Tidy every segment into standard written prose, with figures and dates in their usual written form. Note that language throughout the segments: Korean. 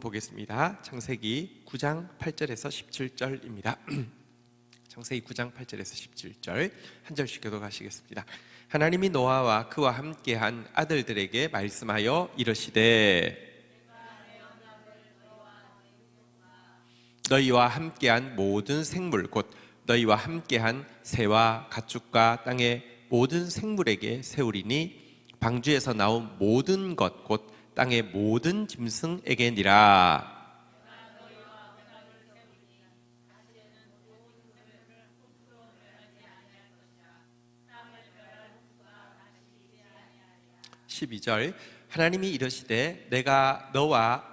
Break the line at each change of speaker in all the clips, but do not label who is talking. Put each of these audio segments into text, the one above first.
보겠습니다. 창세기 9장 8절에서 17절입니다. 창세기 9장 8절에서 17절 한 절씩 교독하시겠습니다. 하나님이 노아와 그와 함께한 아들들에게 말씀하여 이르시되 너희와 함께한 모든 생물 곧 너희와 함께한 새와 가축과 땅의 모든 생물에게 세우리니 방주에서 나온 모든 것 곧 땅의 모든 짐승에게니라. (12절) 하나님이 이르시되 내가 나와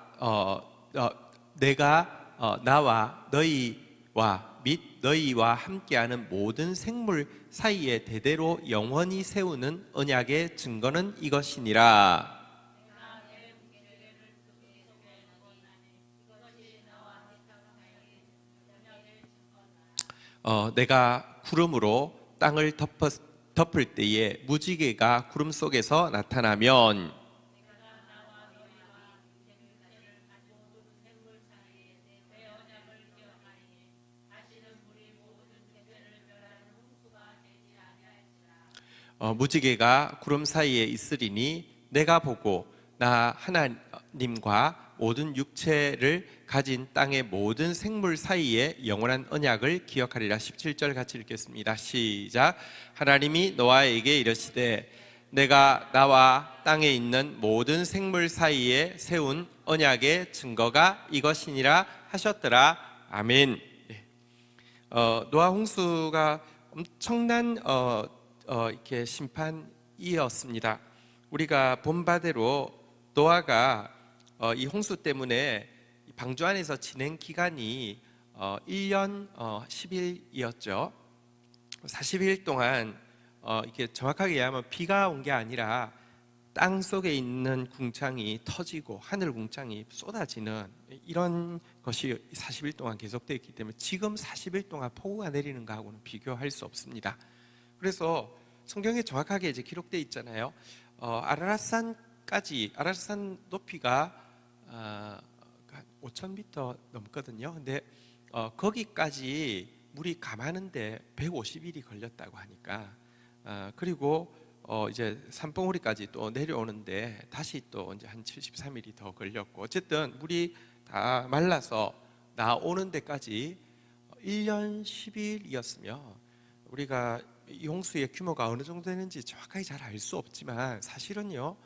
너희와 및 너희와 함께하는 모든 생물 사이에 대대로 영원히 세우는 언약의 증거는 이것이니라. 내가 구름으로 땅을 덮을 때에 무지개가 구름 속에서 나타나면 무지개가 구름 사이에 있으리니 내가 보고 나 하나님과 모든 육체를 가진 땅의 모든 생물 사이에 영원한 언약을 기억하리라. 17절 같이 읽겠습니다. 시작. 하나님이 노아에게 이르시되 내가 나와 땅에 있는 모든 생물 사이에 세운 언약의 증거가 이것이니라 하셨더라. 아멘. 노아 홍수가 엄청난 이렇게 심판이었습니다. 우리가 본 바대로 노아가 이 홍수 때문에 방주 안에서 지낸 기간이 1년 10일이었죠. 40일 동안 이게 정확하게 얘기하면 비가 온 게 아니라 땅 속에 있는 궁창이 터지고 하늘 궁창이 쏟아지는 이런 것이 40일 동안 계속되었기 때문에 지금 40일 동안 폭우가 내리는 것하고는 비교할 수 없습니다. 그래서 성경에 정확하게 이제 기록되어 있잖아요. 아라랏산 높이가 5,000m 넘거든요. 근데 거기까지 물이 감하는데 150일이 걸렸다고 하니까 그리고 이제 산봉우리까지 또 내려오는데 다시 또 이제 한 73일이 더 걸렸고 어쨌든 물이 다 말라서 나오는 데까지 1년 10일이었으며 우리가 이 홍수의 규모가 어느 정도 되는지 정확하게 잘 알 수 없지만 사실은요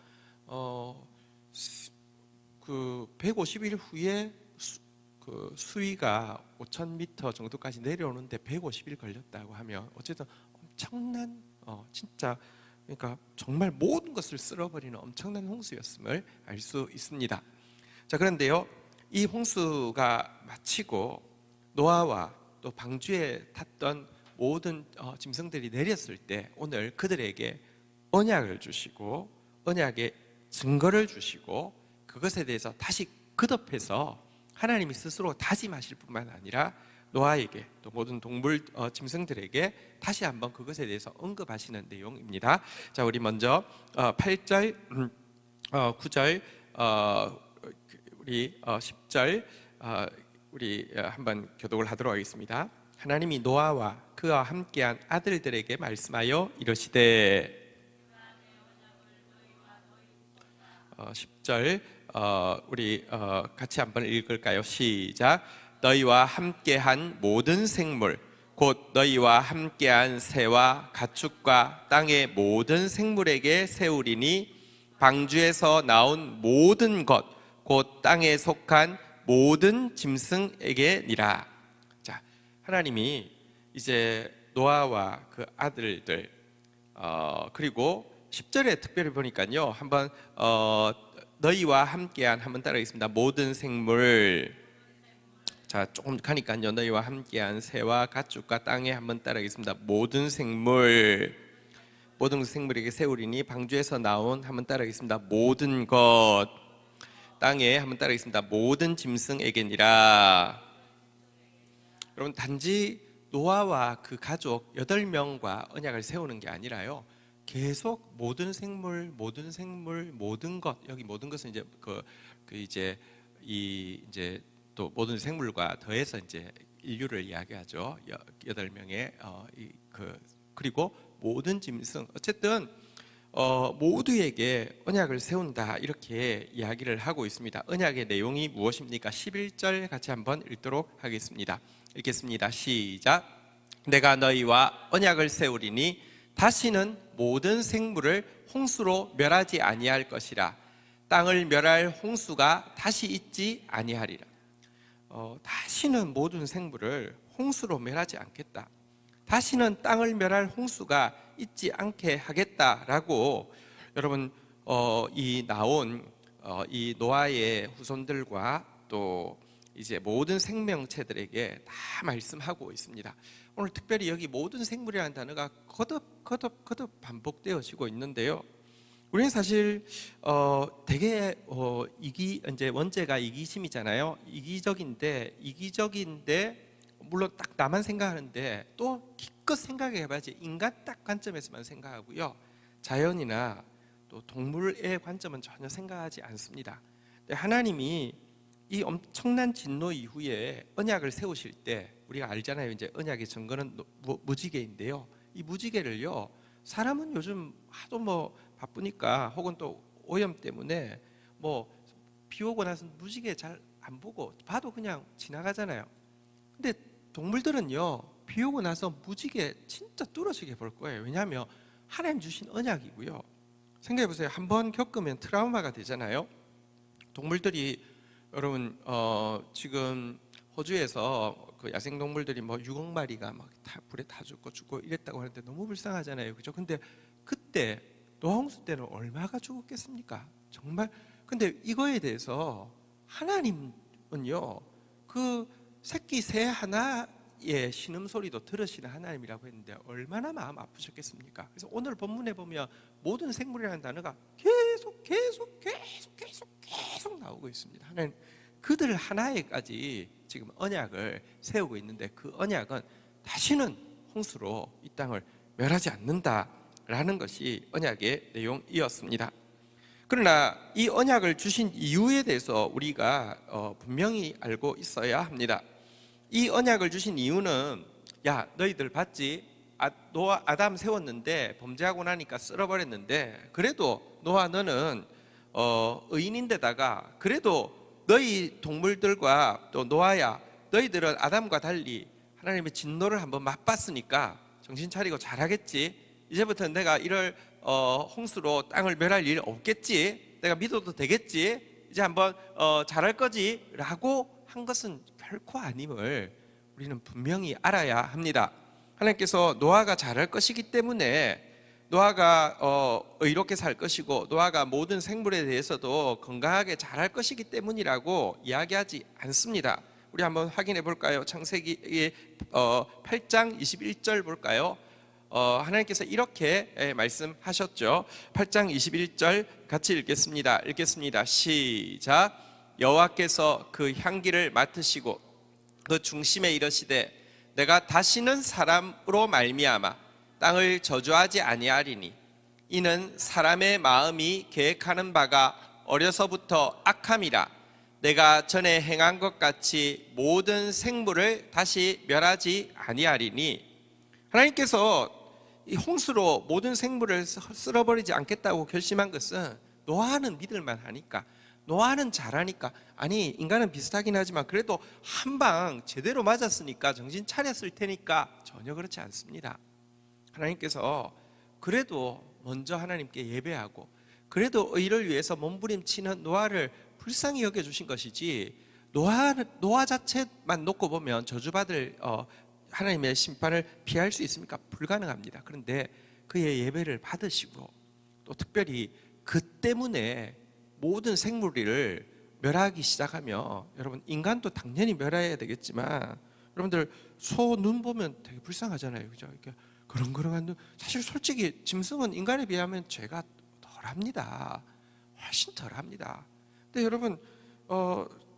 그 150일 후에 그 수위가 5,000m 정도까지 내려오는데 150일 걸렸다고 하면 어쨌든 엄청난 진짜 그러니까 정말 모든 것을 쓸어버리는 엄청난 홍수였음을 알 수 있습니다. 자, 그런데요 이 홍수가 마치고 노아와 또 방주에 탔던 모든 짐승들이 내렸을 때 오늘 그들에게 언약을 주시고 언약의 증거를 주시고 그것에 대해서 다시 거듭해서 하나님이 스스로 다짐하실 뿐만 아니라 노아에게 또 모든 동물 짐승들에게 다시 한번 그것에 대해서 언급하시는 내용입니다. 자, 우리 먼저 8절, 9절, 우리 10절 우리 한번 교독을 하도록 하겠습니다. 하나님이 노아와 그와 함께한 아들들에게 말씀하여 이르시되 10절 우리 같이 한번 읽을까요? 시작. 너희와 함께한 모든 생물 곧 너희와 함께한 새와 가축과 땅의 모든 생물에게 세우리니 방주에서 나온 모든 것 곧 땅에 속한 모든 짐승에게니라. 자, 하나님이 이제 노아와 그 아들들 그리고 10절에 특별히 보니까요 한번 너희와 함께한 한번 따라하겠습니다. 모든 생물. 자, 조금 가니까요 너희와 함께한 새와 가축과 땅에 한번 따라하겠습니다. 모든 생물. 모든 생물에게 세우리니 방주에서 나온 한번 따라하겠습니다. 모든 것. 땅에 한번 따라하겠습니다. 모든 짐승에게니라. 여러분 단지 노아와 그 가족 8명과 언약을 세우는 게 아니라요 계속 모든 생물, 모든 것, 여기 모든 것은 이제 이제 이 이제 또 모든 생물과 더해서 이제 인류를 이야기하죠. 8명의 그리고 모든 짐승 어쨌든 모두에게 언약을 세운다 이렇게 이야기를 하고 있습니다. 언약의 내용이 무엇입니까? 11절 같이 한번 읽도록 하겠습니다. 읽겠습니다. 시작. 내가 너희와 언약을 세우리니 다시는 모든 생물을 홍수로 멸하지 아니할 것이라. 땅을 멸할 홍수가 다시 있지 아니하리라. 다시는 모든 생물을 홍수로 멸하지 않겠다. 다시는 땅을 멸할 홍수가 있지 않게 하겠다라고 여러분 이 나온 이 노아의 후손들과 또 이제 모든 생명체들에게 다 말씀하고 있습니다. 오늘 특별히 여기 모든 생물이라는 단어가 거듭 반복되어지고 있는데요. 우리는 사실 되게 이제 원죄가 이기심이잖아요. 이기적인데 물론 딱 나만 생각하는데 또 기껏 생각해봐야지 인간 딱 관점에서만 생각하고요. 자연이나 또 동물의 관점은 전혀 생각하지 않습니다. 근데 하나님이 이 엄청난 진노 이후에 언약을 세우실 때 우리가 알잖아요. 이제 언약의 증거는 무지개인데요. 이 무지개를요. 사람은 요즘 하도 뭐 바쁘니까 혹은 또 오염 때문에 뭐 비 오고 나서 무지개 잘 안 보고 봐도 그냥 지나가잖아요. 근데 동물들은요 비 오고 나서 무지개 진짜 뚫어지게 볼 거예요. 왜냐하면 하나님 주신 언약이고요. 생각해 보세요. 한번 겪으면 트라우마가 되잖아요. 동물들이 여러분 지금 호주에서 그 야생 동물들이 뭐 6억 마리가 막 다 불에 다 죽고 이랬다고 하는데 너무 불쌍하잖아요. 그죠? 근데 그때 노아 홍수 때는 얼마가 죽었겠습니까? 정말. 근데 이거에 대해서 하나님은요 그 새끼 새 하나의 신음소리도 들으시는 하나님이라고 했는데 얼마나 마음 아프셨겠습니까? 그래서 오늘 본문에 보면 모든 생물이라는 단어가 계속 나오고 있습니다. 하나님 그들 하나에까지 지금 언약을 세우고 있는데 그 언약은 다시는 홍수로 이 땅을 멸하지 않는다라는 것이 언약의 내용이었습니다. 그러나 이 언약을 주신 이유에 대해서 우리가 분명히 알고 있어야 합니다. 이 언약을 주신 이유는 야 너희들 봤지? 노아 아담 세웠는데 범죄하고 나니까 쓸어버렸는데 그래도 노아 너는 의인인데다가 그래도 너희 동물들과 또 노아야 너희들은 아담과 달리 하나님의 진노를 한번 맛봤으니까 정신 차리고 잘하겠지. 이제부터는 내가 이럴 홍수로 땅을 멸할 일 없겠지. 내가 믿어도 되겠지. 이제 한번 잘할 거지 라고 한 것은 결코 아님을 우리는 분명히 알아야 합니다. 하나님께서 노아가 잘할 것이기 때문에 노아가 의롭게 살 것이고 노아가 모든 생물에 대해서도 건강하게 자랄 것이기 때문이라고 이야기하지 않습니다. 우리 한번 확인해 볼까요? 창세기 8장 21절 볼까요? 하나님께서 이렇게 말씀하셨죠. 8장 21절 같이 읽겠습니다. 시작. 여호와께서 그 향기를 맡으시고 그 중심에 이르시되 내가 다시는 사람으로 말미암아 땅을 저주하지 아니하리니 이는 사람의 마음이 계획하는 바가 어려서부터 악함이라. 내가 전에 행한 것 같이 모든 생물을 다시 멸하지 아니하리니. 하나님께서 이 홍수로 모든 생물을 쓸어버리지 않겠다고 결심한 것은 노아는 믿을만 하니까, 노아는 잘하니까, 아니 인간은 비슷하긴 하지만 그래도 한 방 제대로 맞았으니까 정신 차렸을 테니까 전혀 그렇지 않습니다. 하나님께서 그래도 먼저 하나님께 예배하고 그래도 의를 위해서 몸부림치는 노아를 불쌍히 여겨주신 것이지, 노아 자체만 놓고 보면 저주받을 하나님의 심판을 피할 수 있습니까? 불가능합니다. 그런데 그의 예배를 받으시고 또 특별히 그 때문에 모든 생물을 멸하기 시작하며, 여러분 인간도 당연히 멸해야 되겠지만 여러분들 소 눈 보면 되게 불쌍하잖아요. 그죠? 이렇게 그렁그렁한 눈. 사실 솔직히 짐승은 인간에 비하면 죄가 덜합니다. 훨씬 덜합니다. 근데 여러분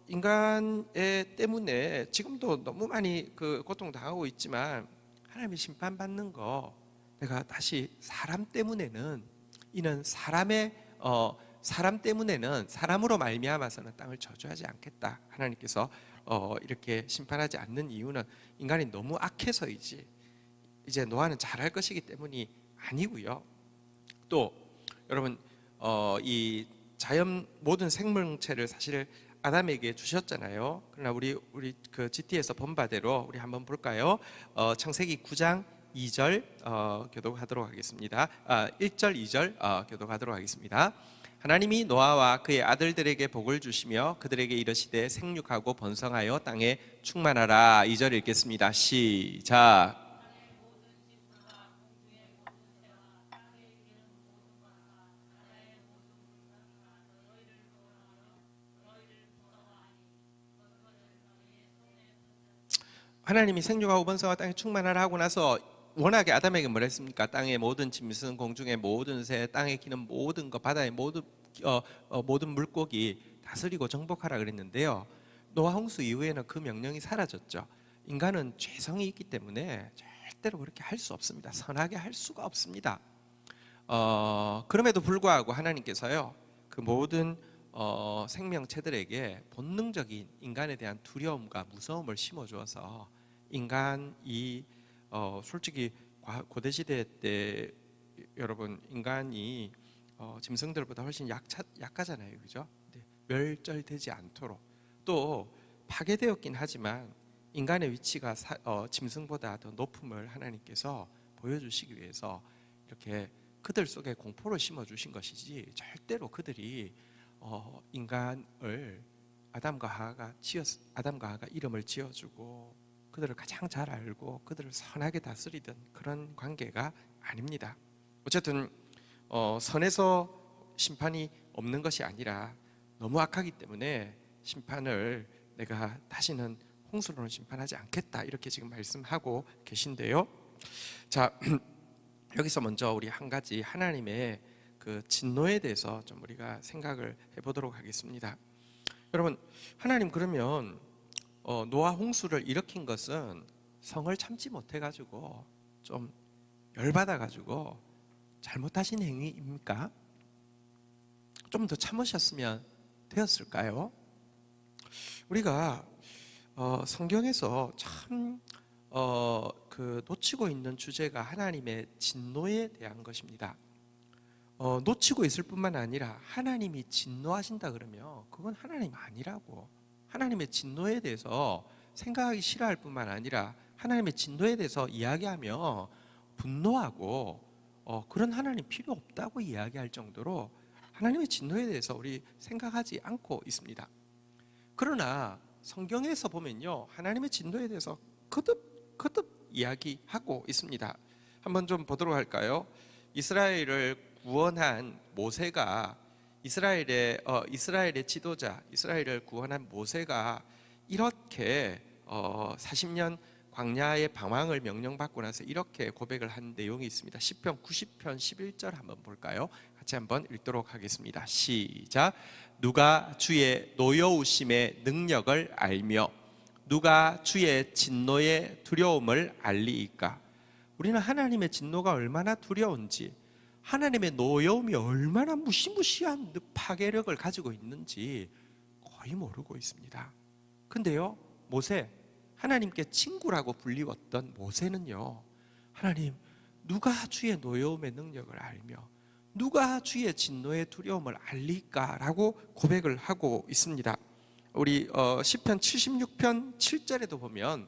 인간의 때문에 지금도 너무 많이 그 고통당하고 있지만 하나님의 심판받는 거, 내가 다시 사람 때문에는 이는 사람의 사람 때문에는 사람으로 말미암아서는 땅을 저주하지 않겠다. 하나님께서 이렇게 심판하지 않는 이유는 인간이 너무 악해서이지 이제 노아는 잘할 것이기 때문이 아니고요. 또 여러분 이 자연 모든 생명체를 사실 아담에게 주셨잖아요. 그러나 우리 그 GT에서 본 바대로 우리 한번 볼까요? 창세기 9장 2절 교독하도록 하겠습니다. 1절 2절 교독하도록 하겠습니다. 하나님이 노아와 그의 아들들에게 복을 주시며 그들에게 이르시되 생육하고 번성하여 땅에 충만하라. 2절 읽겠습니다. 시작. 하나님이 생육하고 번성하고 땅에 충만하라 하고 나서 워낙에 아담에게 뭐라 했습니까? 땅의 모든 짐승, 공중의 모든 새, 땅에 기는 모든 것, 바다의 모든 물고기 다스리고 정복하라 그랬는데요. 노아 홍수 이후에는 그 명령이 사라졌죠. 인간은 죄성이 있기 때문에 절대로 그렇게 할 수 없습니다. 선하게 할 수가 없습니다. 그럼에도 불구하고 하나님께서요, 그 모든 생명체들에게 본능적인 인간에 대한 두려움과 무서움을 심어주어서 인간이 솔직히 고대 시대 때 여러분 인간이 짐승들보다 훨씬 약하잖아요, 그죠? 멸절되지 않도록 또 파괴되었긴 하지만 인간의 위치가 짐승보다 더 높음을 하나님께서 보여주시기 위해서 이렇게 그들 속에 공포를 심어주신 것이지 절대로 그들이 인간을 아담과 하하가 이름을 지어주고 그들을 가장 잘 알고 그들을 선하게 다스리던 그런 관계가 아닙니다. 어쨌든 선에서 심판이 없는 것이 아니라 너무 악하기 때문에 심판을 내가 다시는 홍수로는 심판하지 않겠다 이렇게 지금 말씀하고 계신데요. 자, 여기서 먼저 우리 한 가지 하나님의 그 진노에 대해서 좀 우리가 생각을 해보도록 하겠습니다. 여러분, 하나님 그러면 노아 홍수를 일으킨 것은 성을 참지 못해가지고 좀 열받아가지고 잘못하신 행위입니까? 좀 더 참으셨으면 되었을까요? 우리가 성경에서 참 놓치고 있는 주제가 하나님의 진노에 대한 것입니다. 놓치고 있을 뿐만 아니라 하나님이 진노하신다 그러면 그건 하나님 아니라고, 하나님의 진노에 대해서 생각하기 싫어할 뿐만 아니라 하나님의 진노에 대해서 이야기하며 분노하고 그런 하나님 필요 없다고 이야기할 정도로 하나님의 진노에 대해서 우리 생각하지 않고 있습니다. 그러나 성경에서 보면요, 하나님의 진노에 대해서 거듭 이야기하고 있습니다. 한번 좀 보도록 할까요? 이스라엘을 구원한 모세가 이스라엘의 지도자, 이스라엘을 구원한 모세가 이렇게 40년 광야의 방황을 명령받고 나서 이렇게 고백을 한 내용이 있습니다. 시편 90편 11절 한번 볼까요? 같이 한번 읽도록 하겠습니다. 시작. 누가 주의 노여우심의 능력을 알며 누가 주의 진노의 두려움을 알리이까? 우리는 하나님의 진노가 얼마나 두려운지, 하나님의 노여움이 얼마나 무시무시한 파괴력을 가지고 있는지 거의 모르고 있습니다. 근데요, 모세, 하나님께 친구라고 불리웠던 모세는요, 하나님, 누가 주의 노여움의 능력을 알며 누가 주의 진노의 두려움을 알릴까라고 고백을 하고 있습니다. 우리 시편 76편 7절에도 보면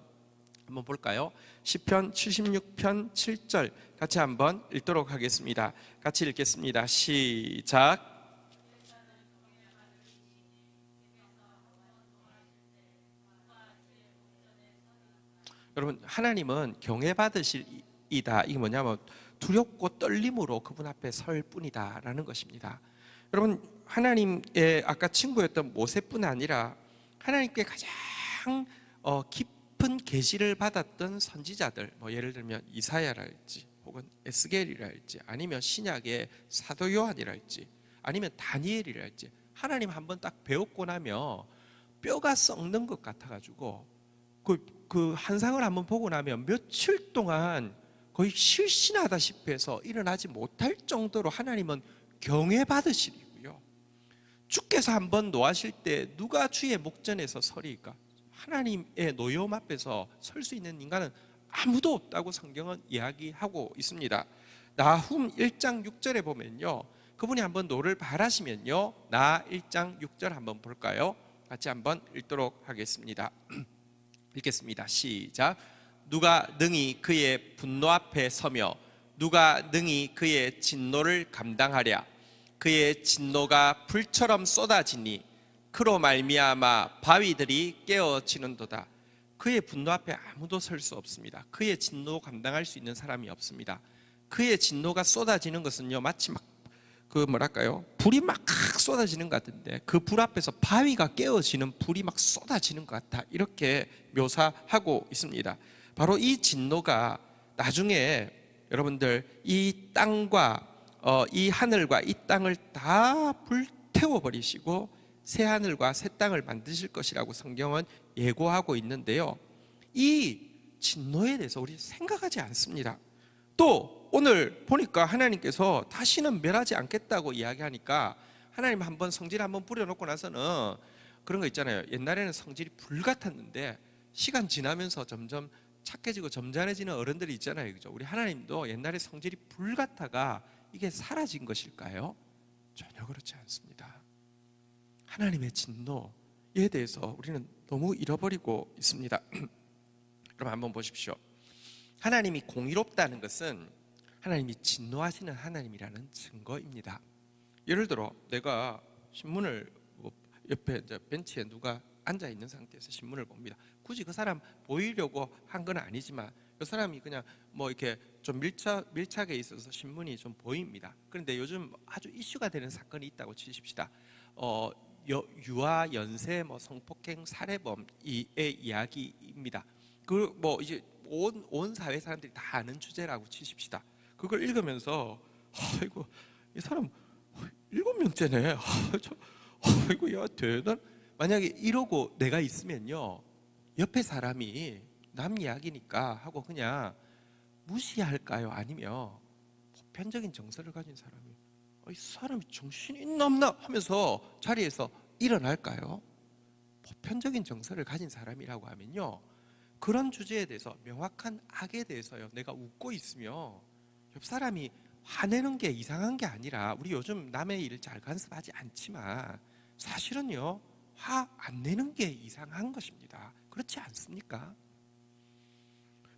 한번 볼까요? 시편 76편 7절 같이 한번 읽도록 하겠습니다. 같이 읽겠습니다. 시작. 여러분, 하나님은 경외받으실이다. 이게 뭐냐면 두렵고 떨림으로 그분 앞에 설 뿐이다 라는 것입니다. 여러분, 하나님의 아까 친구였던 모세뿐 아니라 하나님께 가장 깊은 계시를 받았던 선지자들, 예를 들면 이사야랄지 혹은 에스겔이랄지 아니면 신약의 사도 요한이랄지 아니면 다니엘이랄지, 하나님 한번 딱 배웠고 나면 뼈가 썩는 것 같아가지고 그 환상을 한번 보고 나면 며칠 동안 거의 실신하다시피 해서 일어나지 못할 정도로 하나님은 경외받으시고요, 주께서 한번 노하실 때 누가 주의 목전에서 서리까? 하나님의 노여움 앞에서 설 수 있는 인간은 아무도 없다고 성경은 이야기하고 있습니다. 나훔 1장 6절에 보면요, 그분이 한번 노를 바라시면요, 나 1장 6절 한번 볼까요? 같이 한번 읽도록 하겠습니다. 읽겠습니다. 시작. 누가 능히 그의 분노 앞에 서며 누가 능히 그의 진노를 감당하랴? 그의 진노가 불처럼 쏟아지니 그로 말미암아 바위들이 깨어지는도다. 그의 분노 앞에 아무도 설 수 없습니다. 그의 진노 감당할 수 있는 사람이 없습니다. 그의 진노가 쏟아지는 것은요, 마치 막 불이 막 쏟아지는 것 같은데 그 불 앞에서 바위가 깨어지는 불이 막 쏟아지는 것 같아, 이렇게 묘사하고 있습니다. 바로 이 진노가 나중에 여러분들 이 땅과 이 하늘과 이 땅을 다 불태워 버리시고 새 하늘과 새 땅을 만드실 것이라고 성경은 예고하고 있는데요, 이 진노에 대해서 우리 생각하지 않습니다. 또 오늘 보니까 하나님께서 다시는 멸하지 않겠다고 이야기하니까 하나님 한번 성질 한번 뿌려놓고 나서는 그런 거 있잖아요. 옛날에는 성질이 불 같았는데 시간 지나면서 점점 착해지고 점잖해지는 어른들이 있잖아요, 그죠? 우리 하나님도 옛날에 성질이 불 같아가 이게 사라진 것일까요? 전혀 그렇지 않습니다. 하나님의 진노에 대해서 우리는 너무 잃어버리고 있습니다. 그럼 한번 보십시오. 하나님이 공의롭다는 것은 하나님이 진노하시는 하나님이라는 증거입니다. 예를 들어 내가 신문을 옆에 이제 벤치에 누가 앉아 있는 상태에서 신문을 봅니다. 굳이 그 사람 보이려고 한 건 아니지만 그 사람이 그냥 뭐 이렇게 좀 밀착에 있어서 신문이 좀 보입니다. 그런데 요즘 아주 이슈가 되는 사건이 있다고 치십시다. 유아 연쇄 성폭행 살해범의 이야기입니다. 그 뭐 이제 온 사회 사람들이 다 아는 주제라고 치십시다. 그걸 읽으면서 아이고 이 사람 7명째네. 아이고 야 대단. 만약에 이러고 내가 있으면요, 옆에 사람이 남 이야기니까 하고 그냥 무시할까요? 아니면 보편적인 정서를 가진 사람이 이 사람이 정신이 있나 없나 하면서 자리에서 일어날까요? 보편적인 정서를 가진 사람이라고 하면요, 그런 주제에 대해서 명확한 악에 대해서요 내가 웃고 있으며 옆 사람이 화내는 게 이상한 게 아니라, 우리 요즘 남의 일을 잘 간섭하지 않지만 사실은요 화 안 내는 게 이상한 것입니다. 그렇지 않습니까?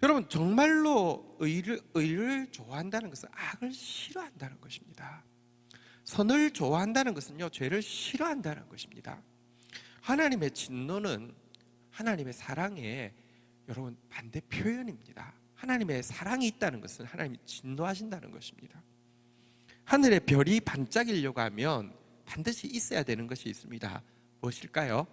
여러분, 정말로 의를 좋아한다는 것은 악을 싫어한다는 것입니다. 선을 좋아한다는 것은요 죄를 싫어한다는 것입니다. 하나님의 진노는 하나님의 사랑의 여러분 반대 표현입니다. 하나님의 사랑이 있다는 것은 하나님이 진노하신다는 것입니다. 하늘의 별이 반짝이려고 하면 반드시 있어야 되는 것이 있습니다. 무엇일까요?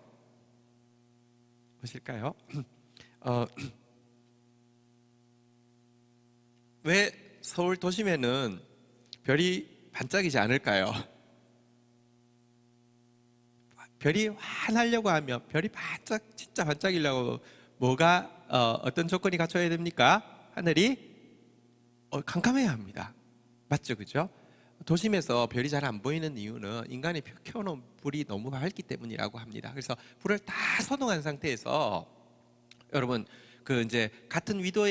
왜 서울 도심에는 별이 반짝이지 않을까요? 별이 환하려고 하면, 별이 진짜 반짝이려고 어떤 조건이 갖춰야 됩니까? 하늘이 캄캄해야 합니다. 맞죠, 그죠? 도심에서 별이 잘 안 보이는 이유는 인간이 켜놓은 불이 너무 밝기 때문이라고 합니다. 그래서 불을 다 소동한 상태에서 여러분 이제 같은 위도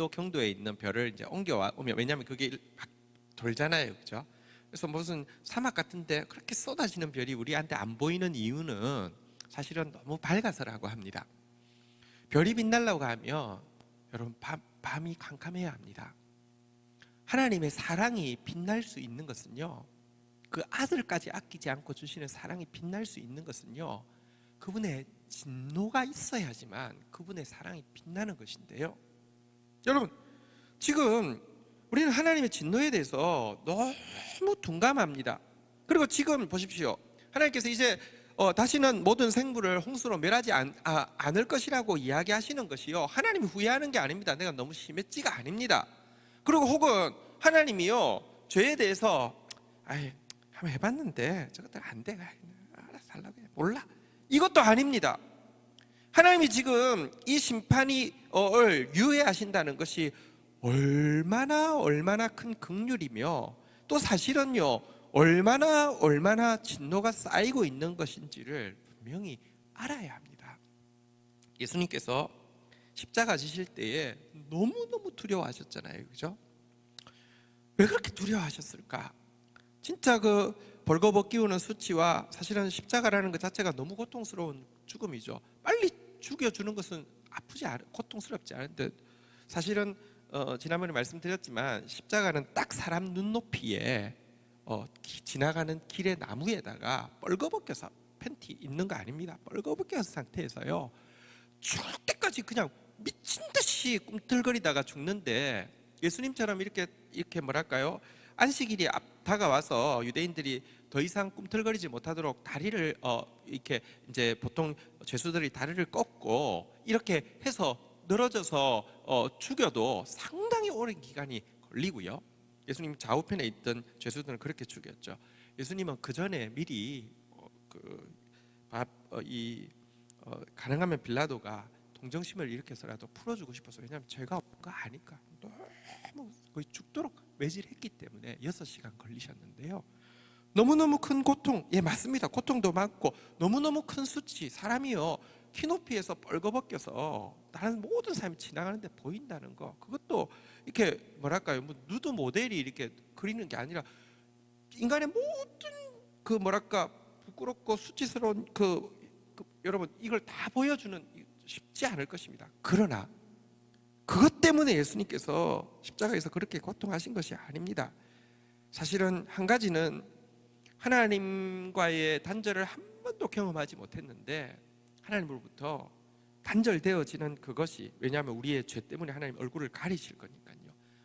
경도에 있는 별을 이제 옮겨오면, 왜냐하면 그게 막 돌잖아요, 그죠? 그래서 무슨 사막 같은데 그렇게 쏟아지는 별이 우리한테 안 보이는 이유는 사실은 너무 밝아서라고 합니다. 별이 빛나려고 하면 여러분 밤이 캄캄해야 합니다. 하나님의 사랑이 빛날 수 있는 것은요, 그 아들까지 아끼지 않고 주시는 사랑이 빛날 수 있는 것은요, 그분의 진노가 있어야지만 그분의 사랑이 빛나는 것인데요, 여러분 지금 우리는 하나님의 진노에 대해서 너무 둔감합니다. 그리고 지금 보십시오. 하나님께서 이제 다시는 모든 생물을 홍수로 멸하지 않을 것이라고 이야기하시는 것이요, 하나님이 후회하는 게 아닙니다. 내가 너무 심했지가 아닙니다. 그리고 혹은 하나님이요 죄에 대해서 한번 해봤는데 저것들 안 돼, 알아서 하려고 해, 몰라, 이것도 아닙니다. 하나님이 지금 이 심판을 유예하신다는 것이 얼마나 큰 긍휼이며, 또 사실은요 얼마나 진노가 쌓이고 있는 것인지를 분명히 알아야 합니다. 예수님께서 십자가 지실 때에 너무너무 두려워하셨잖아요. 그죠? 왜 그렇게 두려워하셨을까? 진짜 그 벌거벗 기우는 수치와 사실은 십자가라는 것 자체가 너무 고통스러운 죽음이죠. 빨리 죽여주는 것은 고통스럽지 않은데, 사실은 지난번에 말씀드렸지만 십자가는 딱 사람 눈높이에 지나가는 길의 나무에다가 뻘거벗겨서 팬티 입는 거 아닙니다. 뻘거벗겨서 상태에서요 죽을 때까지 그냥 미친 듯이 꿈틀거리다가 죽는데, 예수님처럼 이렇게 뭐랄까요, 안식일이 다가와서 유대인들이 더 이상 꿈틀거리지 못하도록 다리를 이렇게 이제 보통 죄수들이 다리를 꺾고 이렇게 해서 늘어져서 죽여도 상당히 오랜 기간이 걸리고요. 예수님 좌우편에 있던 죄수들은 그렇게 죽였죠. 예수님은 그 전에 미리 가능하면 빌라도가 동정심을 일으켜서라도 풀어주고 싶어서, 왜냐하면 죄가 없는 거 아니까 너무 거의 죽도록 매질했기 때문에 6시간 걸리셨는데요. 너무너무 큰 고통, 예 맞습니다. 고통도 많고 너무너무 큰 수치, 사람이요 키높이에서 뻘거벗겨서 다른 모든 사람이 지나가는데 보인다는 거, 그것도 이렇게 뭐랄까요, 뭐 누드 모델이 이렇게 그리는 게 아니라 인간의 모든 그 뭐랄까 부끄럽고 수치스러운 여러분 이걸 다 보여주는 쉽지 않을 것입니다. 그러나 그것 때문에 예수님께서 십자가에서 그렇게 고통하신 것이 아닙니다. 사실은 한 가지는 하나님과의 단절을 한 번도 경험하지 못했는데 하나님으로부터 단절되어지는 그것이, 왜냐하면 우리의 죄 때문에 하나님 얼굴을 가리실 거니까요.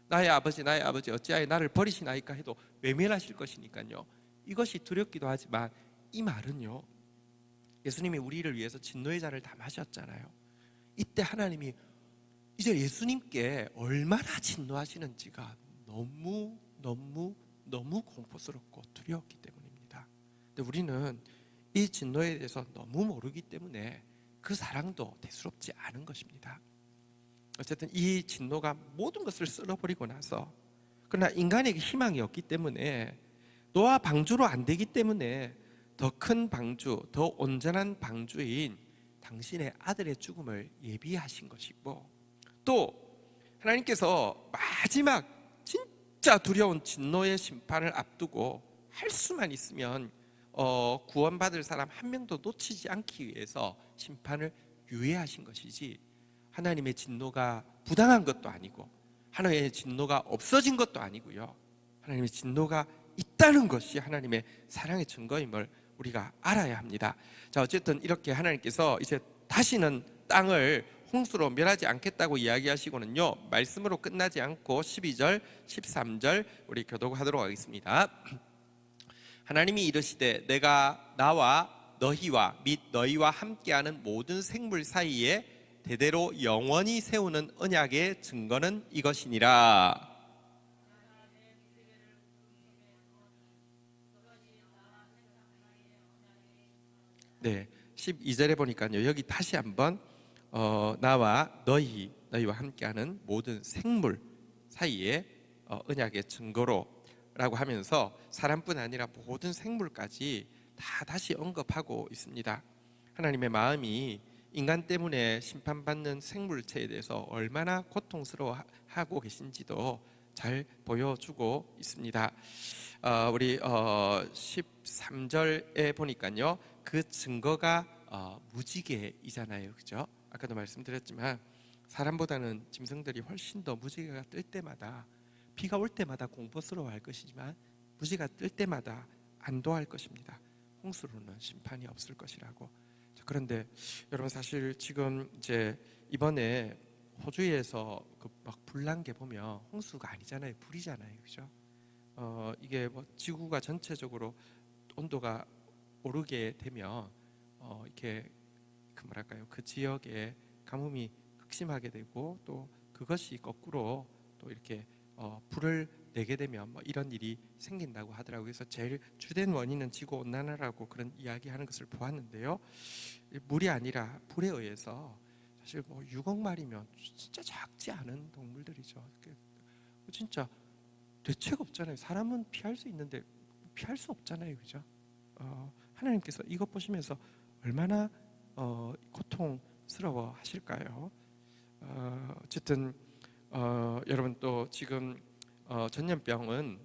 나의 아버지 어찌하여 나를 버리시나이까 해도 외면하실 것이니까요. 이것이 두렵기도 하지만 이 말은요, 예수님이 우리를 위해서 진노의 잔을 다 마셨잖아요. 이때 하나님이 이제 예수님께 얼마나 진노하시는지가 너무 공포스럽고 두려웠기 때문입니다. 근데 우리는 이 진노에 대해서 너무 모르기 때문에 그 사랑도 대수롭지 않은 것입니다. 어쨌든 이 진노가 모든 것을 쓸어버리고 나서, 그러나 인간에게 희망이 없기 때문에, 노아 방주로 안 되기 때문에 더 큰 방주, 더 온전한 방주인 당신의 아들의 죽음을 예비하신 것이고, 또 하나님께서 마지막 진짜 두려운 진노의 심판을 앞두고 할 수만 있으면 구원받을 사람 한 명도 놓치지 않기 위해서 심판을 유예하신 것이지, 하나님의 진노가 부당한 것도 아니고 하나님의 진노가 없어진 것도 아니고요. 하나님의 진노가 있다는 것이 하나님의 사랑의 증거임을 우리가 알아야 합니다. 자, 어쨌든 이렇게 하나님께서 이제 다시는 땅을 홍수로 멸하지 않겠다고 이야기하시고는요, 말씀으로 끝나지 않고 12절, 13절 우리 교독하도록 하겠습니다. 하나님이 이르시되 내가 나와 너희와 및 너희와 함께하는 모든 생물 사이에 대대로 영원히 세우는 언약의 증거는 이것이니라. 네, 12절에 보니까요, 여기 다시 한번 나와 너희와 함께하는 모든 생물 사이에 언약의 증거로 라고 하면서 사람뿐 아니라 모든 생물까지 다 다시 언급하고 있습니다. 하나님의 마음이 인간 때문에 심판받는 생물체에 대해서 얼마나 고통스러워하고 계신지도 잘 보여주고 있습니다. 우리 13절에 보니까요, 그 증거가 무지개이잖아요, 그죠? 아까도 말씀드렸지만 사람보다는 짐승들이 훨씬 더 무지개가 뜰 때마다, 비가 올 때마다 공포스러워할 것이지만 무지개가 뜰 때마다 안도할 것입니다. 홍수로는 심판이 없을 것이라고. 그런데 여러분, 사실 지금 이제 이번에 호주에서 막 불난 게 보면 홍수가 아니잖아요, 불이잖아요, 그죠? 이게 뭐 지구가 전체적으로 온도가 오르게 되면 이렇게 그 지역에 가뭄이 극심하게 되고, 또 그것이 거꾸로 또 이렇게 불을 내게 되면 뭐 이런 일이 생긴다고 하더라고요. 그래서 제일 주된 원인은 지구 온난화라고 그런 이야기하는 것을 보았는데요, 물이 아니라 불에 의해서, 사실 뭐 6억 마리면 진짜 작지 않은 동물들이죠. 진짜 대책 없잖아요. 사람은 피할 수 있는데 피할 수 없잖아요, 그죠? 하나님께서 이것 보시면서 얼마나 고통스러워 하실까요? 어쨌든 여러분 또 지금 전염병은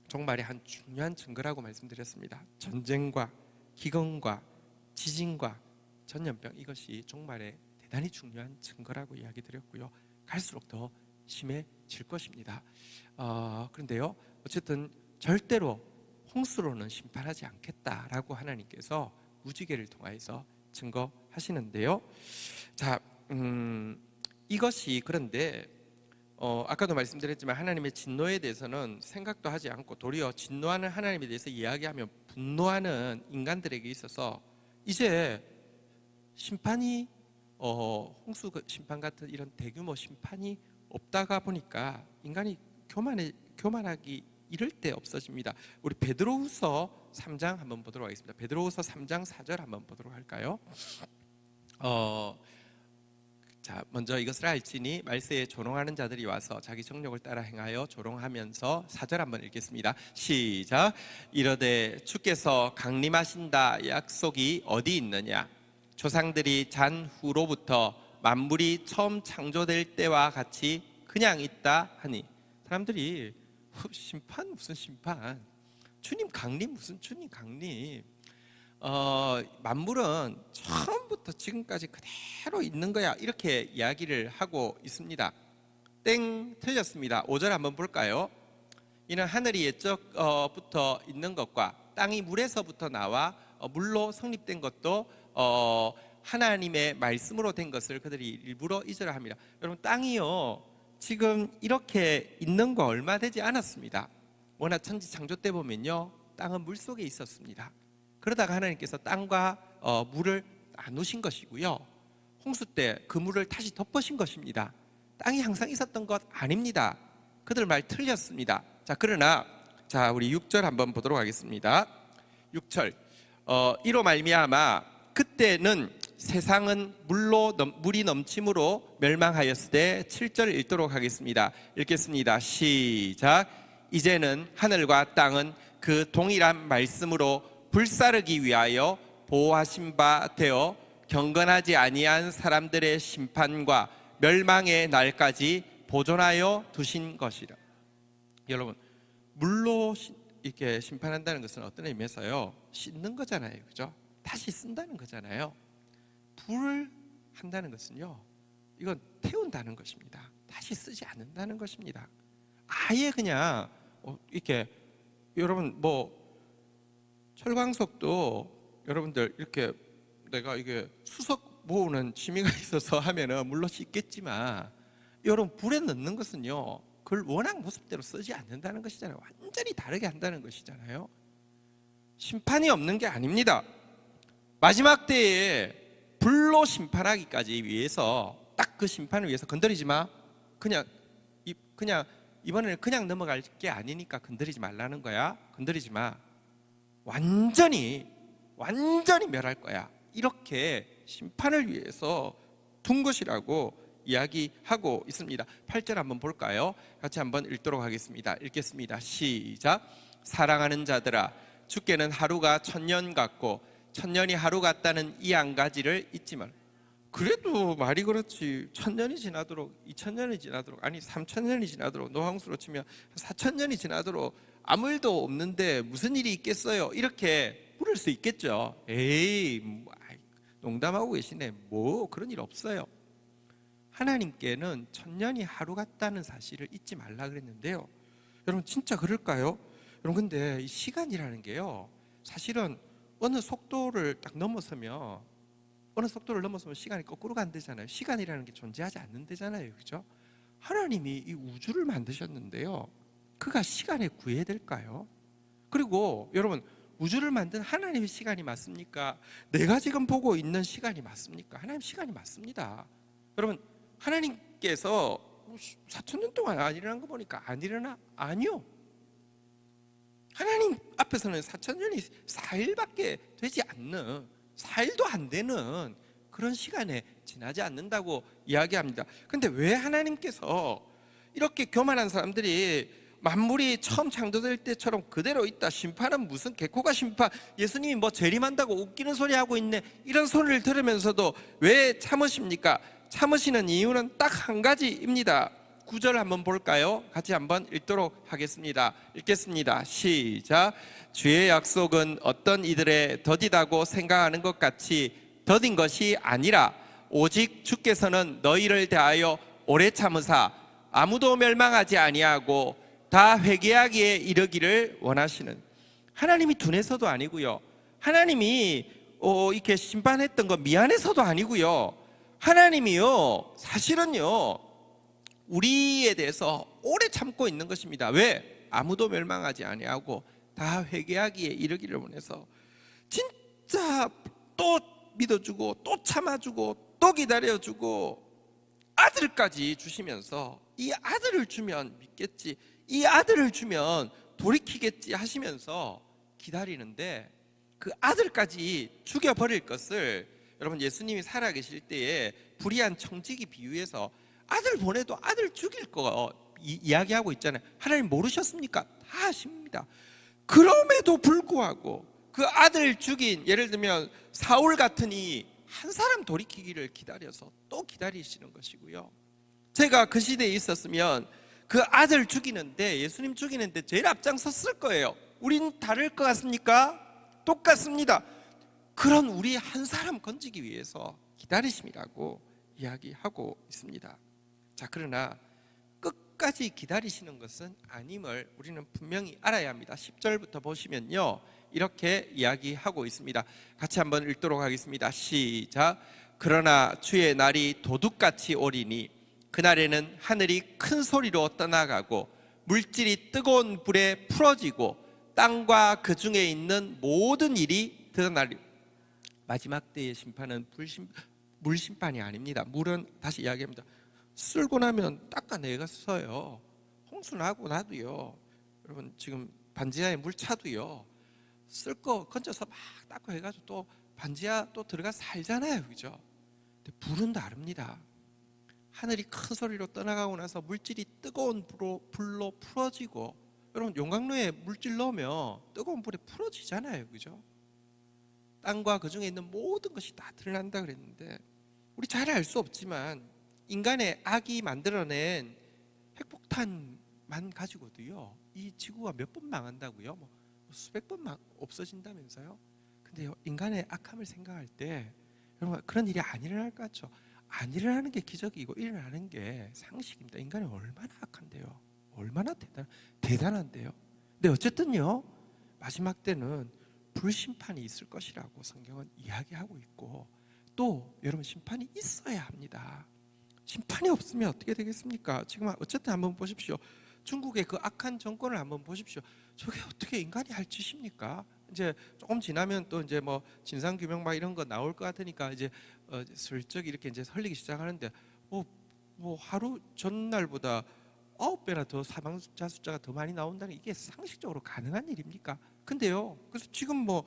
종말의 한 중요한 증거라고 말씀드렸습니다. 전쟁과 기근과 지진과 전염병, 이것이 종말의 대단히 중요한 증거라고 이야기 드렸고요. 갈수록 더 심해질 것입니다. 그런데요, 어쨌든 절대로 홍수로는 심판하지 않겠다라고 하나님께서 무지개를 통하여서 증거하시는데요. 자, 이것이 그런데 아까도 말씀드렸지만 하나님의 진노에 대해서는 생각도 하지 않고 도리어 진노하는 하나님에 대해서 이야기하면 분노하는 인간들에게 있어서 이제 심판이 홍수 심판 같은 이런 대규모 심판이 없다가 보니까 인간이 교만하기 이럴 때 없어집니다. 우리 베드로후서 3장 한번 보도록 하겠습니다. 베드로후서 3장 4절 한번 보도록 할까요? 자, 먼저 이것을 알지니 말세에 조롱하는 자들이 와서 자기 정욕을 따라 행하여 조롱하면서 4절 한번 읽겠습니다. 시작. 이르되 주께서 강림하신다 약속이 어디 있느냐? 조상들이 잔 후로부터 만물이 처음 창조될 때와 같이 그냥 있다 하니. 사람들이 심판 무슨 심판, 주님 강림 무슨 주님 강림, 만물은 처음부터 지금까지 그대로 있는 거야, 이렇게 이야기를 하고 있습니다. 땡, 틀렸습니다. 5절 한번 볼까요? 이는 하늘이 옛적부터 있는 것과 땅이 물에서부터 나와 물로 성립된 것도 하나님의 말씀으로 된 것을 그들이 일부러 잊으려 합니다. 여러분, 땅이요 지금 이렇게 있는 거 얼마 되지 않았습니다. 워낙 천지 창조 때 보면요, 땅은 물 속에 있었습니다. 그러다가 하나님께서 땅과 물을 나누신 것이고요, 홍수 때 그 물을 다시 덮으신 것입니다. 땅이 항상 있었던 것 아닙니다. 그들 말 틀렸습니다. 자, 그러나 자, 우리 6절 한번 보도록 하겠습니다. 6절 이로 말미암아 그때는 세상은 물이 넘침으로 멸망하였을 때 7절 읽도록 하겠습니다. 읽겠습니다. 시작. 이제는 하늘과 땅은 그 동일한 말씀으로 불사르기 위하여 보호하신 바 되어 경건하지 아니한 사람들의 심판과 멸망의 날까지 보존하여 두신 것이라. 여러분, 물로 이렇게 심판한다는 것은 어떤 의미에서요, 씻는 거잖아요, 그죠? 다시 쓴다는 거잖아요. 불을 한다는 것은요, 이건 태운다는 것입니다. 다시 쓰지 않는다는 것입니다. 아예 그냥 이렇게, 여러분 뭐 철광석도 여러분들 이렇게 내가 이게 수석 모으는 취미가 있어서 하면은 물론 씻겠지만, 여러분 불에 넣는 것은요 그걸 원한 모습대로 쓰지 않는다는 것이잖아요. 완전히 다르게 한다는 것이잖아요. 심판이 없는 게 아닙니다. 마지막 때에 불로 심판하기까지 위해서, 딱 그 심판을 위해서 건드리지 마, 그냥 이번에는 그냥 넘어갈 게 아니니까 건드리지 말라는 거야. 건드리지 마, 완전히 멸할 거야, 이렇게 심판을 위해서 둔 것이라고 이야기하고 있습니다. 8절 한번 볼까요? 같이 한번 읽도록 하겠습니다. 읽겠습니다. 시작. 사랑하는 자들아, 주께는 하루가 천년 같고 천년이 하루 같다는 이 한 가지를 잊지 말라. 그래도 말이 그렇지, 1000년이 지나도록 2000년이 지나도록, 아니 3000년이 지나도록, 노황수로 치면 4000년이 지나도록 아무 일도 없는데 무슨 일이 있겠어요, 이렇게 물을 수 있겠죠. 에이, 농담하고 계시네, 뭐 그런 일 없어요. 하나님께는 1000년이 하루 같다는 사실을 잊지 말라 그랬는데요, 여러분 진짜 그럴까요? 여러분, 근데 이 시간이라는 게요, 사실은 어느 속도를 딱 넘어서면, 어느 속도를 넘어서면 시간이 거꾸로 간대잖아요. 시간이라는 게 존재하지 않는다잖아요, 그죠? 하나님이 이 우주를 만드셨는데요, 그가 시간에 구애될까요? 그리고 여러분, 우주를 만든 하나님의 시간이 맞습니까? 내가 지금 보고 있는 시간이 맞습니까? 하나님 시간이 맞습니다. 여러분, 하나님께서 4000년 동안 안 일어난 거 보니까 안 일어나? 아니요. 하나님 앞에서는 4000년이 4일밖에 되지 않는, 4일도 안 되는 그런 시간에 지나지 않는다고 이야기합니다. 그런데 왜 하나님께서 이렇게 교만한 사람들이 만물이 처음 창조될 때처럼 그대로 있다. 심판은 무슨 개코가 심판, 예수님이 뭐 재림한다고 웃기는 소리 하고 있네, 이런 소리를 들으면서도 왜 참으십니까? 참으시는 이유는 딱 한 가지입니다. 9절 한번 볼까요? 같이 한번 읽도록 하겠습니다. 읽겠습니다. 시작. 주의 약속은 어떤 이들의 더디다고 생각하는 것 같이 더딘 것이 아니라 오직 주께서는 너희를 대하여 오래 참으사 아무도 멸망하지 아니하고 다 회개하기에 이르기를 원하시는, 하나님이 둔해서도 아니고요, 하나님이 이렇게 심판했던 거 미안해서도 아니고요, 하나님이요 사실은요 우리에 대해서 오래 참고 있는 것입니다. 왜? 아무도 멸망하지 아니하고 다 회개하기에 이르기를 원해서 진짜 또 믿어주고 또 참아주고 또 기다려주고 아들까지 주시면서 이 아들을 주면 믿겠지, 이 아들을 주면 돌이키겠지 하시면서 기다리는데, 그 아들까지 죽여버릴 것을 여러분 예수님이 살아계실 때에 불의한 청지기 비유해서 아들 보내도 아들 죽일 거 이야기하고 있잖아요. 하나님 모르셨습니까? 다 아십니다. 그럼에도 불구하고 그 아들 죽인, 예를 들면 사울 같은 이 한 사람 돌이키기를 기다려서 또 기다리시는 것이고요, 제가 그 시대에 있었으면 그 아들 죽이는데, 예수님 죽이는데 제일 앞장섰을 거예요. 우린 다를 것 같습니까? 똑같습니다. 그런 우리 한 사람 건지기 위해서 기다리심이라고 이야기하고 있습니다. 자, 그러나 끝까지 기다리시는 것은 아님을 우리는 분명히 알아야 합니다. 10절부터 보시면요 이렇게 이야기하고 있습니다. 같이 한번 읽도록 하겠습니다. 시작. 그러나 주의 날이 도둑같이 오리니 그날에는 하늘이 큰 소리로 떠나가고 물질이 뜨거운 불에 풀어지고 땅과 그 중에 있는 모든 일이 드러나리. 마지막 때의 심판은 물심판이 아닙니다. 물은 다시 이야기합니다. 쓸고 나면 닦아내겠어요. 홍수 나고 나도요, 여러분 지금 반지하에 물 차도요, 쓸 거 건져서 막 닦고 해가지고 또 반지하 또 들어가 살잖아요, 그죠? 근데 불은 다릅니다. 하늘이 큰 소리로 떠나가고 나서 물질이 뜨거운 불로 풀어지고, 여러분 용광로에 물질 넣으면 뜨거운 불에 풀어지잖아요, 그죠? 땅과 그 중에 있는 모든 것이 다 드러난다 그랬는데, 우리 잘 알 수 없지만 인간의 악이 만들어낸 핵폭탄만 가지고도요 이 지구가 몇 번 망한다고요? 뭐 수백 번 없어진다면서요? 근데요, 인간의 악함을 생각할 때 여러분 그런 일이 안 일어날 것 같죠? 안 일어나는 게 기적이고 일어나는 게 상식입니다. 인간이 얼마나 악한데요, 얼마나 대단한데요. 근데 어쨌든요 마지막 때는 불심판이 있을 것이라고 성경은 이야기하고 있고, 또 여러분 심판이 있어야 합니다. 심판이 없으면 어떻게 되겠습니까? 지금 어쨌든 한번 보십시오. 중국의 그 악한 정권을 한번 보십시오. 저게 어떻게 인간이 할 짓입니까? 이제 조금 지나면 또 이제 뭐 진상 규명 막 이런 거 나올 것 같으니까 이제 슬쩍 이렇게 이제 설리기 시작하는데, 뭐 하루 전날보다 9배나 더 사망자 숫자가 더 많이 나온다는, 이게 상식적으로 가능한 일입니까? 근데요, 그래서 지금 뭐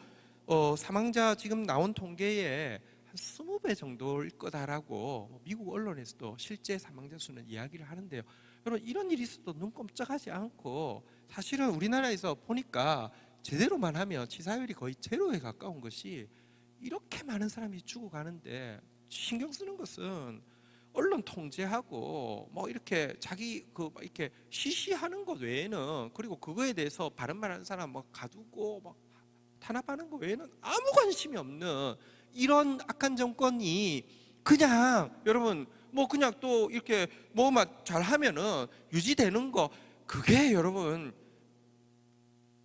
사망자 지금 나온 통계에 한 20배 정도일 거다라고 미국 언론에서도 실제 사망자 수는 이야기를 하는데요, 여러분 이런 일이 있어도 눈 꼼짝하지 않고, 사실은 우리나라에서 보니까 제대로만 하면 치사율이 거의 제로에 가까운 것이, 이렇게 많은 사람이 죽어가는데 신경 쓰는 것은 언론 통제하고 뭐 이렇게 자기 이렇게 시시하는 것 외에는, 그리고 그거에 대해서 바른 말하는 사람 뭐 가두고 막 탄압하는 것 외에는 아무 관심이 없는 이런 악한 정권이 그냥, 여러분 뭐 그냥 또 이렇게 뭐만 잘하면은 유지되는 거, 그게 여러분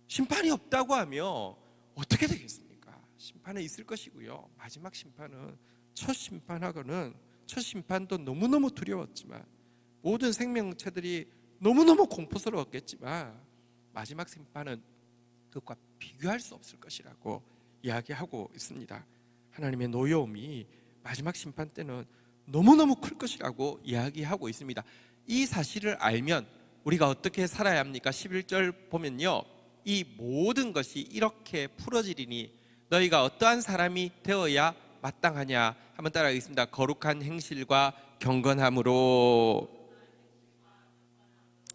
심판이 없다고 하면 어떻게 되겠습니까? 심판은 있을 것이고요, 마지막 심판은 첫 심판도 너무너무 두려웠지만, 모든 생명체들이 너무너무 공포스러웠겠지만, 마지막 심판은 그것과 비교할 수 없을 것이라고 이야기하고 있습니다. 하나님의 노여움이 마지막 심판 때는 너무너무 클 것이라고 이야기하고 있습니다. 이 사실을 알면 우리가 어떻게 살아야 합니까? 11절 보면요, 이 모든 것이 이렇게 풀어지리니 너희가 어떠한 사람이 되어야 마땅하냐. 한번 따라하겠습니다. 거룩한 행실과 경건함으로.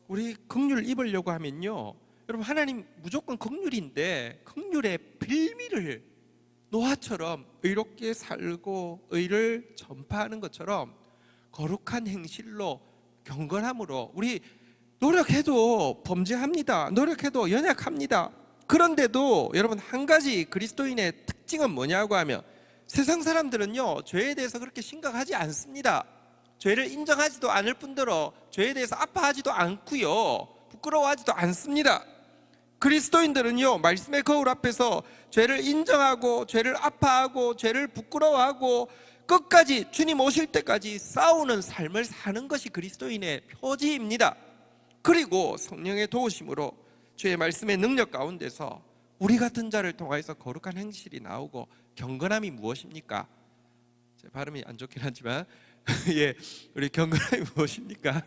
우리 긍휼 입으려고 하면요, 여러분 하나님 무조건 긍휼인데 긍휼의 빌미를 노아처럼 의롭게 살고 의를 전파하는 것처럼 거룩한 행실로 경건함으로 우리 노력해도 범죄합니다. 노력해도 연약합니다. 그런데도 여러분 한 가지 그리스도인의 특징은 뭐냐고 하면 세상 사람들은요 죄에 대해서 그렇게 심각하지 않습니다. 죄를 인정하지도 않을 뿐더러 죄에 대해서 아파하지도 않고요 부끄러워하지도 않습니다. 그리스도인들은요 말씀의 거울 앞에서 죄를 인정하고 죄를 아파하고 죄를 부끄러워하고 끝까지 주님 오실 때까지 싸우는 삶을 사는 것이 그리스도인의 표지입니다. 그리고 성령의 도우심으로 주의 말씀의 능력 가운데서 우리 같은 자를 통하여서 거룩한 행실이 나오고 경건함이 무엇입니까? 제 발음이 안 좋긴 하지만 예, 우리 경건함이 무엇입니까?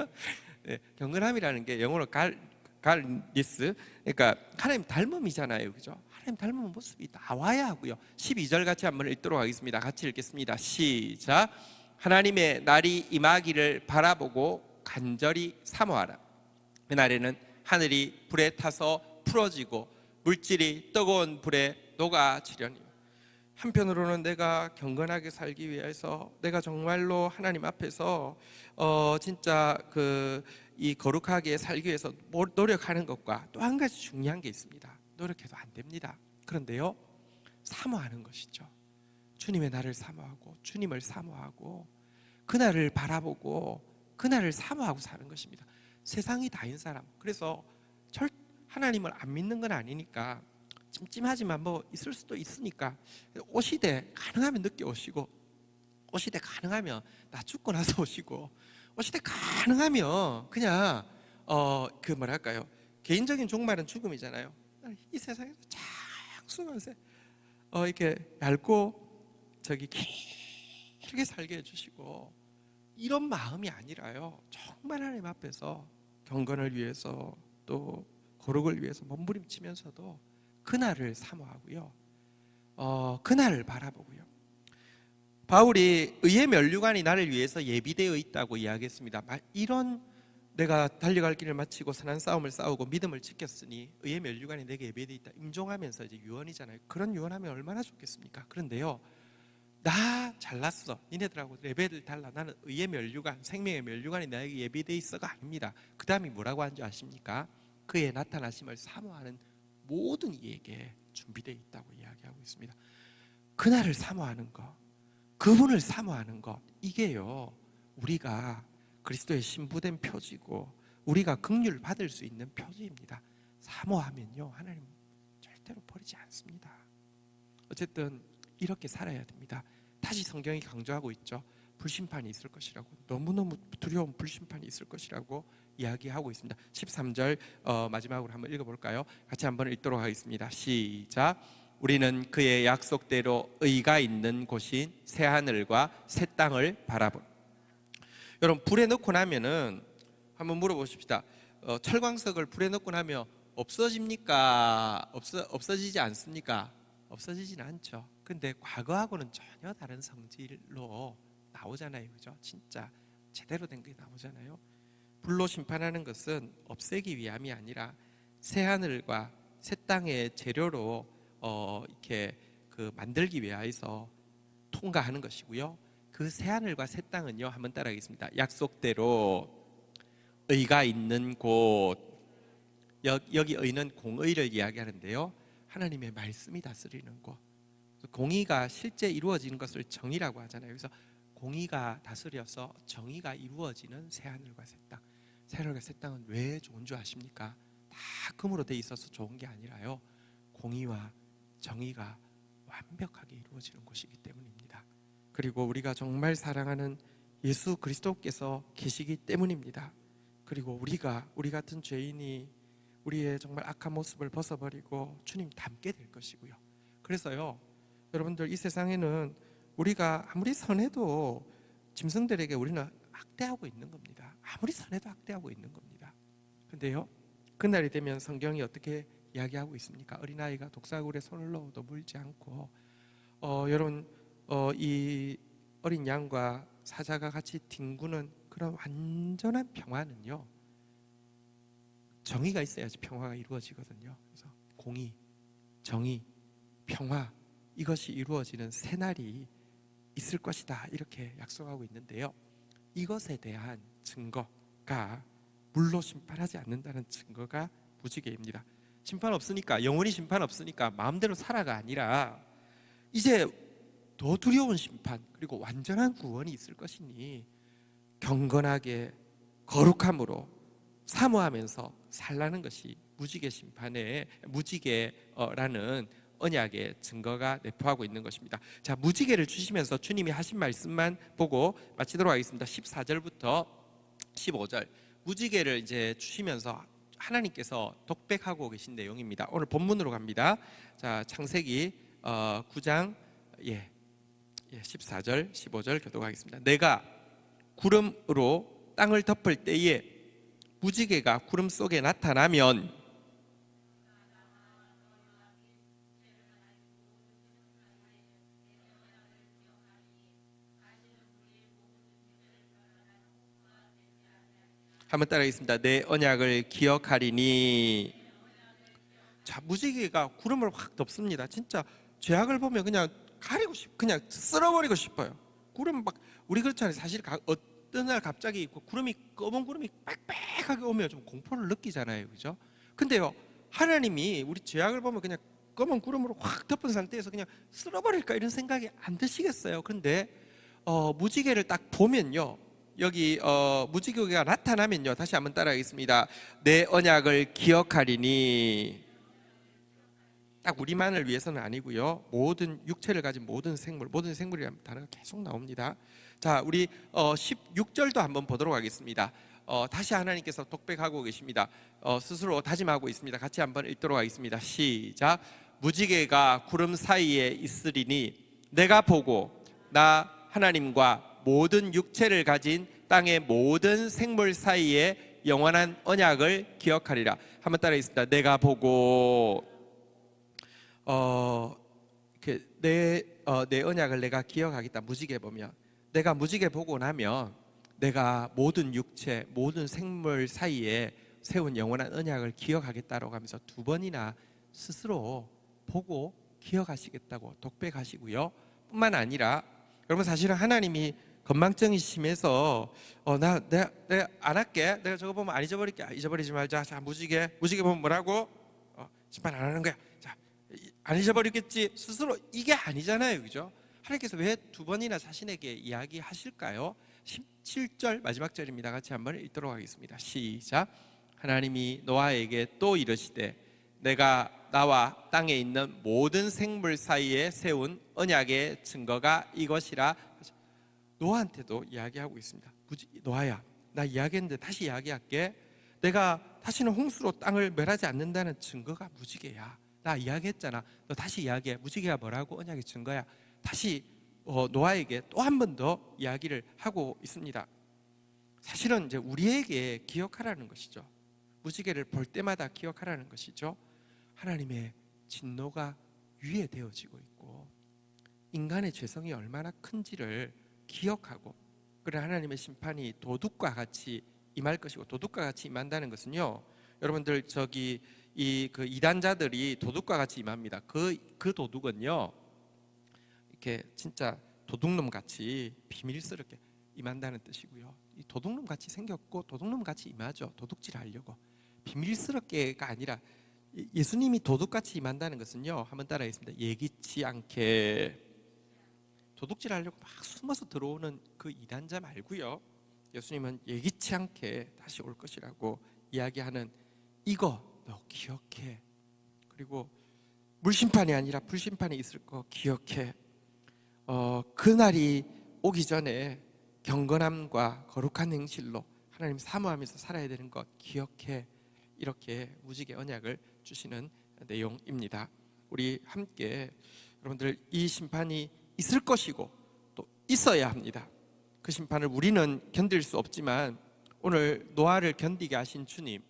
예, 경건함이라는 게 영어로 갈리스, 그러니까 하나님 닮음이잖아요, 그죠? 하나님 닮은 모습이 나와야 하고요. 12절 같이 한번 읽도록 하겠습니다. 같이 읽겠습니다. 시작. 하나님의 날이 임하기를 바라보고 간절히 사모하라. 그날에는 하늘이 불에 타서 풀어지고 물질이 뜨거운 불에 녹아지려니. 한편으로는 내가 경건하게 살기 위해서 내가 정말로 하나님 앞에서 진짜 이 거룩하게 살기 위해서 노력하는 것과 또 한 가지 중요한 게 있습니다. 노력해도 안 됩니다. 그런데요 사모하는 것이죠. 주님의 날을 사모하고 주님을 사모하고 그날을 바라보고 그날을 사모하고 사는 것입니다. 세상이 다인 사람, 그래서 하나님을 안 믿는 건 아니니까 찜찜하지만 뭐 있을 수도 있으니까 오시되 가능하면 늦게 오시고 오시되 가능하면 나 죽고 나서 오시고 오시되 가능하면 그냥 뭐랄까요, 개인적인 종말은 죽음이잖아요. 이 세상에서 장수만 이렇게 얇고 길게 살게 해주시고 이런 마음이 아니라요 정말 하나님 앞에서 경건을 위해서 또 거룩을 위해서 몸부림치면서도 그날을 사모하고요 그날을 바라보고요. 바울이 의의 면류관이 나를 위해서 예비되어 있다고 이야기했습니다. 이런 내가 달려갈 길을 마치고 선한 싸움을 싸우고 믿음을 지켰으니 의의 면류관이 내게 예비되어 있다. 임종하면서 이제 유언이잖아요. 그런 유언하면 얼마나 좋겠습니까? 그런데요 나 잘났어, 니네들하고 레벨을 달라, 나는 의의 면류관, 생명의 면류관이 나에게 예비되어 있어가 아닙니다. 그 다음이 뭐라고 한 줄 아십니까? 그의 나타나심을 사모하는 모든 이에게 준비되어 있다고 이야기하고 있습니다. 그날을 사모하는 것, 그분을 사모하는 것, 이게요 우리가 그리스도의 신부된 표지고 우리가 긍휼을 받을 수 있는 표지입니다. 사모하면요 하나님 절대로 버리지 않습니다. 어쨌든 이렇게 살아야 됩니다. 다시 성경이 강조하고 있죠. 불심판이 있을 것이라고, 너무너무 두려운 불심판이 있을 것이라고 이야기하고 있습니다. 13절 마지막으로 한번 읽어볼까요? 같이 한번 읽도록 하겠습니다. 시작. 우리는 그의 약속대로 의가 있는 곳인 새하늘과 새 땅을 바라보. 여러분 불에 넣고 나면은 한번 물어보십시다. 철광석을 불에 넣고 나면 없어집니까? 없어지지 않습니까? 없어지진 않죠. 근데 과거하고는 전혀 다른 성질로 나오잖아요, 그죠? 진짜 제대로 된 게 나오잖아요. 불로 심판하는 것은 없애기 위함이 아니라 새 하늘과 새 땅의 재료로 이렇게 만들기 위하여서 통과하는 것이고요. 그 새 하늘과 새 땅은요, 한번 따라하겠습니다. 약속대로 의가 있는 곳. 여기 의는 공의를 이야기하는데요, 하나님의 말씀이 다스리는 곳. 공의가 실제 이루어지는 것을 정의라고 하잖아요. 그래서 공의가 다스려서 정의가 이루어지는 새하늘과 새 땅. 새하늘과 새 땅은 왜 좋은 줄 아십니까? 다 금으로 돼 있어서 좋은 게 아니라요, 공의와 정의가 완벽하게 이루어지는 곳이기 때문입니다. 그리고 우리가 정말 사랑하는 예수 그리스도께서 계시기 때문입니다. 그리고 우리 같은 죄인이 우리의 정말 악한 모습을 벗어버리고 주님 닮게 될 것이고요. 그래서요 여러분들, 이 세상에는 우리가 아무리 선해도 짐승들에게 우리는 학대하고 있는 겁니다. 아무리 선해도 학대하고 있는 겁니다. 근데요 그날이 되면 성경이 어떻게 이야기하고 있습니까? 어린아이가 독사굴에 손을 넣어도 물지 않고 여러분 이 어린 양과 사자가 같이 뒹구는 그런 완전한 평화는요 정의가 있어야지 평화가 이루어지거든요. 그래서 공의, 정의, 평화 이것이 이루어지는 새날이 있을 것이다 이렇게 약속하고 있는데요. 이것에 대한 증거가 물로 심판하지 않는다는 증거가 무지개입니다. 심판 없으니까, 영원히 심판 없으니까 마음대로 살아가 아니라 이제 더 두려운 심판 그리고 완전한 구원이 있을 것이니 경건하게 거룩함으로 사모하면서 살라는 것이 무지개 심판의 무지개라는 언약의 증거가 내포하고 있는 것입니다. 자, 무지개를 주시면서 주님이 하신 말씀만 보고 마치도록 하겠습니다. 14절부터 15절 무지개를 이제 주시면서 하나님께서 독백하고 계신 내용입니다. 오늘 본문으로 갑니다. 자, 창세기 9장 14절 15절 교독하겠습니다. 내가 구름으로 땅을 덮을 때에 무지개가 구름 속에 나타나면 한번 따라하겠습니다. 내 언약을 기억하리니. 자, 무지개가 구름을 확 덮습니다. 진짜 죄악을 보면 그냥 가리고 그냥 쓸어버리고 싶어요. 구름 막 우리 그렇잖아요. 사실 어떤 날 갑자기 구름이 검은 구름이 빽빽하게 오면 좀 공포를 느끼잖아요, 그죠? 근데요, 하나님이 우리 죄악을 보면 그냥 검은 구름으로 확 덮은 상태에서 그냥 쓸어버릴까 이런 생각이 안 드시겠어요? 근데 무지개를 딱 보면요, 여기 무지개가 나타나면요, 다시 한번 따라하겠습니다. 내 언약을 기억하리니. 딱 우리만을 위해서는 아니고요, 모든 육체를 가진 모든 생물이라는 단어가 계속 나옵니다. 자, 우리 16절도 한번 보도록 하겠습니다. 다시 하나님께서 독백하고 계십니다. 스스로 다짐하고 있습니다. 같이 한번 읽도록 하겠습니다. 시작. 무지개가 구름 사이에 있으리니 내가 보고 나 하나님과 모든 육체를 가진 땅의 모든 생물 사이에 영원한 언약을 기억하리라. 한번 따라하겠습니다. 내가 보고 내 언약을 내가 기억하겠다. 무지개 보면, 내가 무지개 보고 나면 내가 모든 육체 모든 생물 사이에 세운 영원한 언약을 기억하겠다라고 하면서 두 번이나 스스로 보고 기억하시겠다고 독백하시고요. 뿐만 아니라 여러분, 사실은 하나님이 건망증이 심해서 내가 안 할게, 내가 저거 보면 안 잊어버릴게, 잊어버리지 말자. 자, 무지개 보면 뭐라고? 심판 안 하는 거야. 자, 안 잊어버리겠지. 스스로 이게 아니잖아요, 그죠? 하나님께서 왜 두 번이나 자신에게 이야기하실까요? 17절 마지막 절입니다. 같이 한번 읽도록 하겠습니다. 시작. 하나님이 노아에게 또 이르시되 내가 나와 땅에 있는 모든 생물 사이에 세운 언약의 증거가 이것이라. 노아한테도 이야기하고 있습니다. 노아야, 나 이야기했는데 다시 이야기할게. 내가 다시는 홍수로 땅을 멸하지 않는다는 증거가 무지개야. 나 이야기했잖아. 너 다시 이야기해. 무지개가 뭐라고? 언약의 증거야. 다시 노아에게 또 한 번 더 이야기를 하고 있습니다. 사실은 이제 우리에게 기억하라는 것이죠. 무지개를 볼 때마다 기억하라는 것이죠. 하나님의 진노가 위에 되어지고 있고 인간의 죄성이 얼마나 큰지를 기억하고, 그래 하나님의 심판이 도둑과 같이 임할 것이고, 도둑과 같이 임한다는 것은요, 여러분들 저기 그 이단자들이 도둑과 같이 임합니다. 그 도둑은요, 이렇게 진짜 도둑놈 같이 비밀스럽게 임한다는 뜻이고요. 이 도둑놈 같이 생겼고 도둑놈 같이 임하죠. 도둑질 하려고. 비밀스럽게가 아니라 예수님이 도둑같이 임한다는 것은요, 한번 따라하겠습니다. 예기치 않게 도둑질 하려고 막 숨어서 들어오는 그 이단자 말고요, 예수님은 예기치 않게 다시 올 것이라고 이야기하는, 이거 너 기억해. 그리고 물심판이 아니라 불심판이 있을 거 기억해. 그날이 오기 전에 경건함과 거룩한 행실로 하나님 사모하면서 살아야 되는 것 기억해. 이렇게 무지개 언약을 주시는 내용입니다. 우리 함께 여러분들, 이 심판이 있을 것이고 또 있어야 합니다. 그 심판을 우리는 견딜 수 없지만 오늘 노아를 견디게 하신 주님,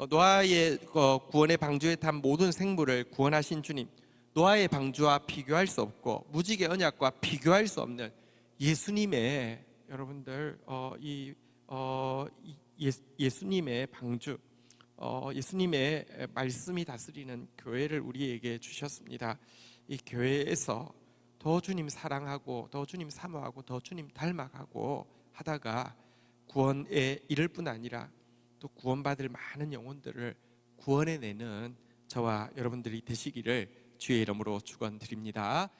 노아의 구원의 방주에 탄 모든 생물을 구원하신 주님, 노아의 방주와 비교할 수 없고 무지개 언약과 비교할 수 없는 예수님의, 여러분들 예수님의 방주, 예수님의 말씀이 다스리는 교회를 우리에게 주셨습니다. 이 교회에서 더 주님 사랑하고 더 주님 사모하고 더 주님 닮아가고 하다가 구원에 이를 뿐 아니라 또 구원받을 많은 영혼들을 구원해내는 저와 여러분들이 되시기를 주의 이름으로 축원드립니다.